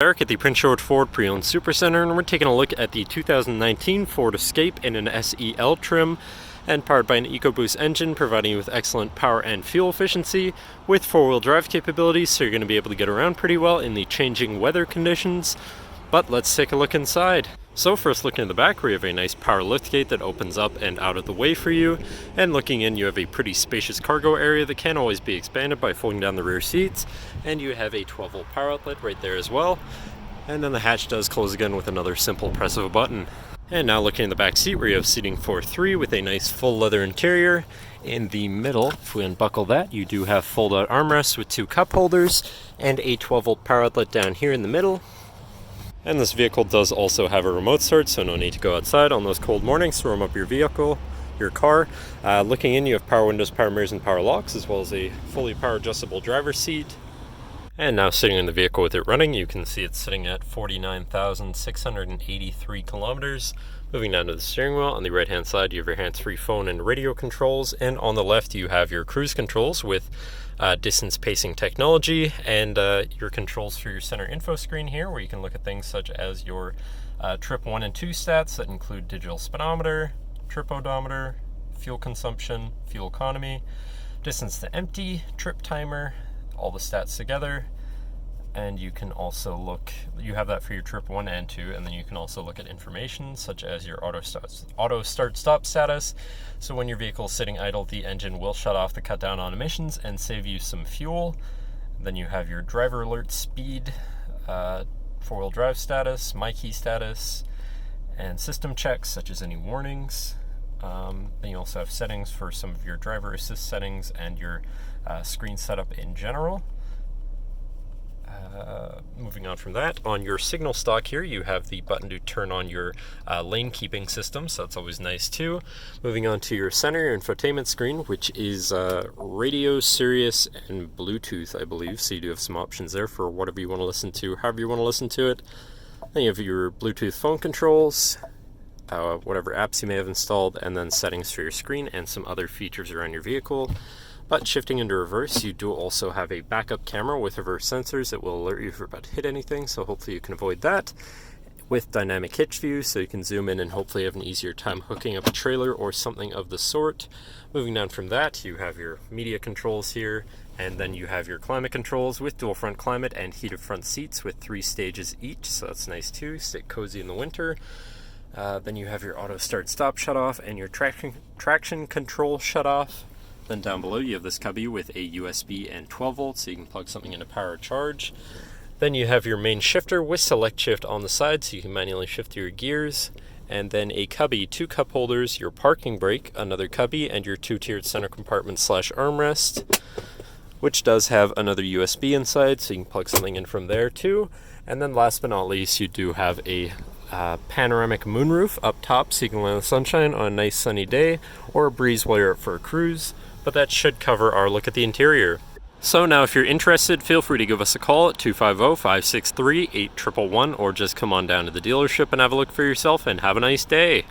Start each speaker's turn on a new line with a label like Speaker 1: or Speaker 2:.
Speaker 1: Eric at the Prince George Ford Pre-Owned Supercentre, and we're taking a look at the 2019 Ford Escape in an SEL trim and powered by an EcoBoost engine, providing you with excellent power and fuel efficiency with four-wheel drive capabilities, so you're going to be able to get around pretty well in the changing weather conditions. But let's take a look inside. So first, looking in the back, we have a nice power liftgate that opens up and out of the way for you. And looking in, you have a pretty spacious cargo area that can always be expanded by folding down the rear seats. And you have a 12-volt power outlet right there as well. And then the hatch does close again with another simple press of a button. And now looking in the back seat, where you have seating for three with a nice full leather interior. In the middle, if we unbuckle that, you do have fold-out armrests with two cup holders and a 12-volt power outlet down here in the middle. And this vehicle does also have a remote start, so no need to go outside on those cold mornings to warm up your vehicle, your car. Looking in, you have power windows, power mirrors, and power locks, as well as a fully power adjustable driver's seat. And now sitting in the vehicle with it running, you can see it's sitting at 49,683 kilometers. Moving down to the steering wheel, on the right hand side you have your hands-free phone and radio controls, and on the left you have your cruise controls with distance pacing technology, and your controls for your center info screen here, where you can look at things such as your trip 1 and 2 stats that include digital speedometer, trip odometer, fuel consumption, fuel economy, distance to empty, trip timer, all the stats together. And you can also look, you have that for your trip 1 and 2, and then you can also look at information such as your auto start stop status. So when your vehicle is sitting idle, the engine will shut off to cut down on emissions and save you some fuel. Then you have your driver alert, speed, four-wheel drive status, my key status, and system checks such as any warnings. Then you also have settings for some of your driver assist settings and your screen setup in general. Moving on from that, on your signal stock here, you have the button to turn on your lane keeping system, so that's always nice too. Moving on to your center, your infotainment screen, which is radio, Sirius, and Bluetooth, I believe. So you do have some options there for whatever you want to listen to, however you want to listen to it. Then you have your Bluetooth phone controls, whatever apps you may have installed, and then settings for your screen and some other features around your vehicle. But shifting into reverse, you do also have a backup camera with reverse sensors that will alert you if you're about to hit anything, so hopefully you can avoid that. With dynamic hitch view, so you can zoom in and hopefully have an easier time hooking up a trailer or something of the sort. Moving down from that, you have your media controls here, and then you have your climate controls with dual front climate and heated front seats with 3 stages each, so that's nice too, stay cozy in the winter. Then you have your auto start stop shut off and your traction control shut off. Then down below you have this cubby with a USB and 12 volts, so you can plug something into power charge. Then you have your main shifter with select shift on the side, so you can manually shift your gears. And then a cubby, 2 cup holders, your parking brake, another cubby, and your 2-tiered center compartment / armrest, which does have another USB inside, so you can plug something in from there too. And then last but not least, you do have a panoramic moonroof up top, so you can land in the sunshine on a nice sunny day or a breeze while you're out for a cruise. But that should cover our look at the interior. So now if you're interested, feel free to give us a call at 250-563-8111 or just come on down to the dealership and have a look for yourself, and have a nice day.